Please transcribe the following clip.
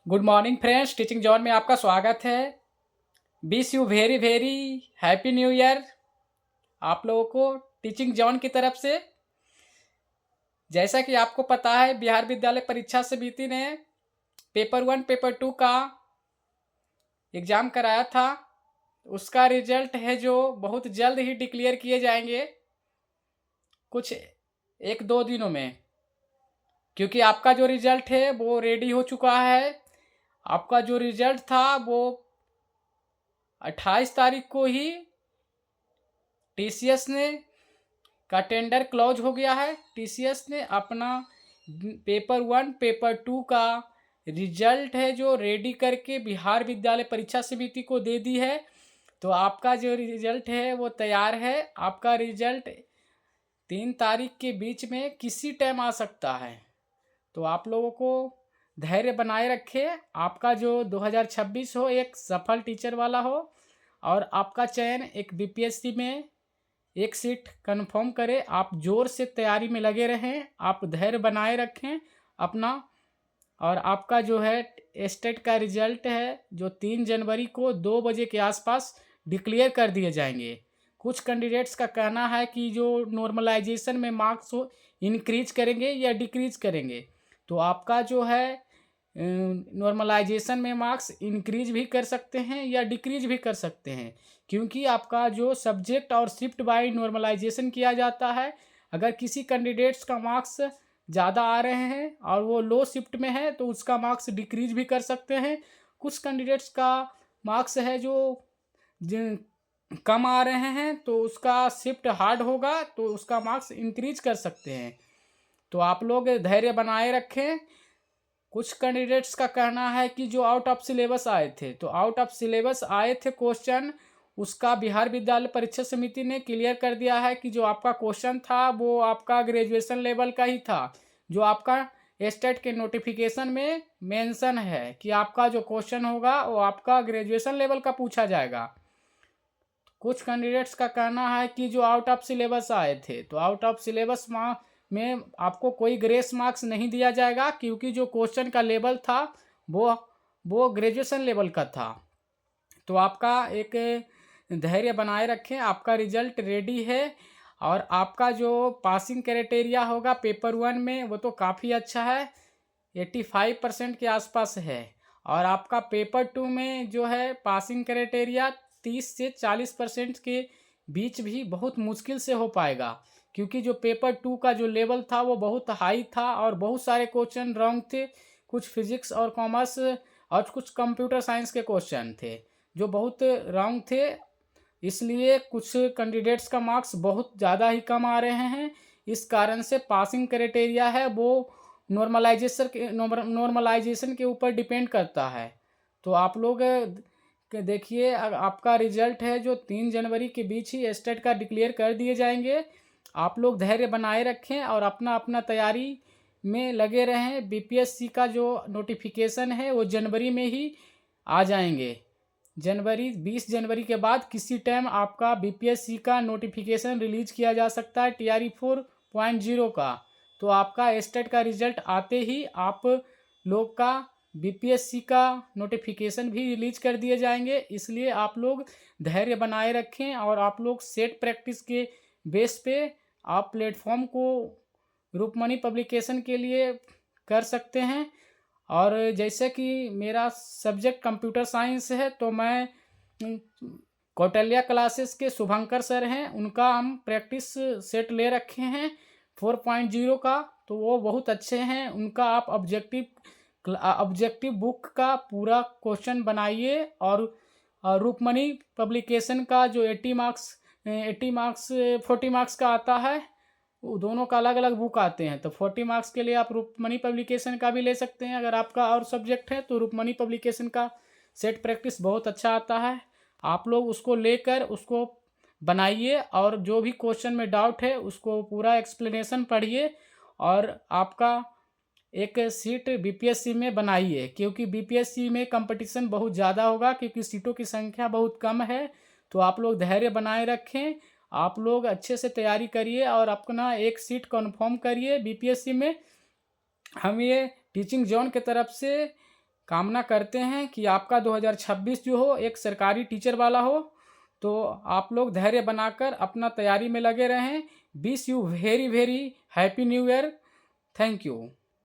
Good morning friends, teaching John में आपका स्वागत है। Wish you very very happy new year आप लोगों को टीचिंग जॉन की तरफ से। जैसा कि आपको पता है, बिहार विद्यालय परीक्षा समिति ने पेपर 1 पेपर 2 का एग्ज़ाम कराया था। उसका रिजल्ट है जो बहुत जल्द ही डिक्लेयर किए जाएंगे, कुछ 1-2 दिनों में, क्योंकि आपका जो रिजल्ट है वो रेडी हो चुका है। आपका जो रिजल्ट था वो 28 तारीख को ही टीसीएस ने का टेंडर क्लोज हो गया है। टीसीएस ने अपना पेपर 1 पेपर 2 का रिजल्ट है जो रेडी करके बिहार विद्यालय परीक्षा समिति को दे दी है। तो आपका जो रिजल्ट है वो तैयार है। आपका रिजल्ट 3 तारीख के बीच में किसी टाइम आ सकता है। तो आप लोगों को धैर्य बनाए रखें। आपका जो 2026 हो एक सफल टीचर वाला हो और आपका चयन एक बीपीएससी में एक सीट कंफर्म करें। आप जोर से तैयारी में लगे रहें, आप धैर्य बनाए रखें अपना। और आपका जो है स्टेट का रिजल्ट है जो 3 जनवरी को 2 बजे के आसपास डिक्लेयर कर दिए जाएंगे। कुछ कैंडिडेट्स का कहना है कि जो नॉर्मलाइजेशन में मार्क्स हो इंक्रीज करेंगे या डिक्रीज करेंगे। तो आपका जो है नॉर्मलाइजेशन में मार्क्स इंक्रीज भी कर सकते हैं या डिक्रीज भी कर सकते हैं, क्योंकि आपका जो सब्जेक्ट और शिफ्ट बाय नॉर्मलाइजेशन किया जाता है। अगर किसी कैंडिडेट्स का मार्क्स ज़्यादा आ रहे हैं और वो लो शिफ्ट में है तो उसका मार्क्स डिक्रीज भी कर सकते हैं। कुछ कैंडिडेट्स का मार्क्स है जो कम आ रहे हैं तो उसका शिफ्ट हार्ड होगा तो उसका मार्क्स इंक्रीज कर सकते हैं। तो आप लोग धैर्य बनाए रखें। कुछ कैंडिडेट्स का कहना है कि जो आउट ऑफ सिलेबस आए थे, तो आउट ऑफ सिलेबस आए थे क्वेश्चन, उसका बिहार विद्यालय परीक्षा समिति ने क्लियर कर दिया है कि जो आपका क्वेश्चन था वो आपका ग्रेजुएशन लेवल का ही था। जो आपका स्टेट के नोटिफिकेशन में मेंशन है कि आपका जो क्वेश्चन होगा वो आपका ग्रेजुएशन लेवल का पूछा जाएगा। कुछ कैंडिडेट्स का कहना है कि जो आउट ऑफ सिलेबस आए थे, तो आउट ऑफ सिलेबस में आपको कोई ग्रेस मार्क्स नहीं दिया जाएगा, क्योंकि जो क्वेश्चन का लेवल था वो ग्रेजुएशन लेवल का था। तो आपका एक धैर्य बनाए रखें। आपका रिजल्ट रेडी है और आपका जो पासिंग क्राइटेरिया होगा पेपर 1 में वो तो काफ़ी अच्छा है, 85% के आसपास है। और आपका पेपर 2 में जो है पासिंग क्राइटेरिया 30 से 40% के बीच भी बहुत मुश्किल से हो पाएगा, क्योंकि जो पेपर 2 का जो लेवल था वो बहुत हाई था और बहुत सारे क्वेश्चन रॉन्ग थे। कुछ फिजिक्स और कॉमर्स और कुछ कंप्यूटर साइंस के क्वेश्चन थे जो बहुत रॉन्ग थे। इसलिए कुछ कैंडिडेट्स का मार्क्स बहुत ज़्यादा ही कम आ रहे हैं। इस कारण से पासिंग क्राइटेरिया है वो नॉर्मलाइजेशन के ऊपर डिपेंड करता है। तो आप लोग देखिए, आपका रिजल्ट है जो 3 जनवरी के बीच ही स्टेट का डिक्लेयर कर दिए जाएंगे। आप लोग धैर्य बनाए रखें और अपना अपना तैयारी में लगे रहें। बीपीएससी का जो नोटिफिकेशन है वो जनवरी में ही आ जाएंगे। 20 जनवरी के बाद किसी टाइम आपका बीपीएससी का नोटिफिकेशन रिलीज किया जा सकता है TRE 4.0 का। तो आपका स्टेट का रिजल्ट आते ही आप लोग का बीपीएससी का नोटिफिकेशन भी रिलीज कर दिए जाएंगे। इसलिए आप लोग धैर्य बनाए रखें और आप लोग सेट प्रैक्टिस के बेस पे आप प्लेटफॉर्म को रूपमणि पब्लिकेशन के लिए कर सकते हैं। और जैसे कि मेरा सब्जेक्ट कंप्यूटर साइंस है तो मैं कौटिल्य क्लासेस के शुभंकर सर हैं, उनका हम प्रैक्टिस सेट ले रखे हैं 4.0 का। तो वो बहुत अच्छे हैं। उनका आप ऑब्जेक्टिव बुक का पूरा क्वेश्चन बनाइए और रूपमणि पब्लिकेशन का जो 80 मार्क्स 40 मार्क्स का आता है, वो दोनों का अलग अलग बुक आते हैं। तो 40 मार्क्स के लिए आप रूपमणि पब्लिकेशन का भी ले सकते हैं। अगर आपका और सब्जेक्ट है तो रूपमणि पब्लिकेशन का सेट प्रैक्टिस बहुत अच्छा आता है। आप लोग उसको लेकर उसको बनाइए और जो भी क्वेश्चन में डाउट है उसको पूरा एक्सप्लेनेशन पढ़िए और आपका एक सीट बीपीएससी में बनाइए, क्योंकि बीपीएससी में कंपटीशन बहुत ज़्यादा होगा, क्योंकि सीटों की संख्या बहुत कम है। तो आप लोग धैर्य बनाए रखें, आप लोग अच्छे से तैयारी करिए और अपना एक सीट कन्फर्म करिए बीपीएससी में। हम ये टीचिंग जॉन की तरफ से कामना करते हैं कि आपका 2026 जो हो एक सरकारी टीचर वाला हो। तो आप लोग धैर्य बनाकर अपना तैयारी में लगे रहें। Wish you very very happy new year. Thank you.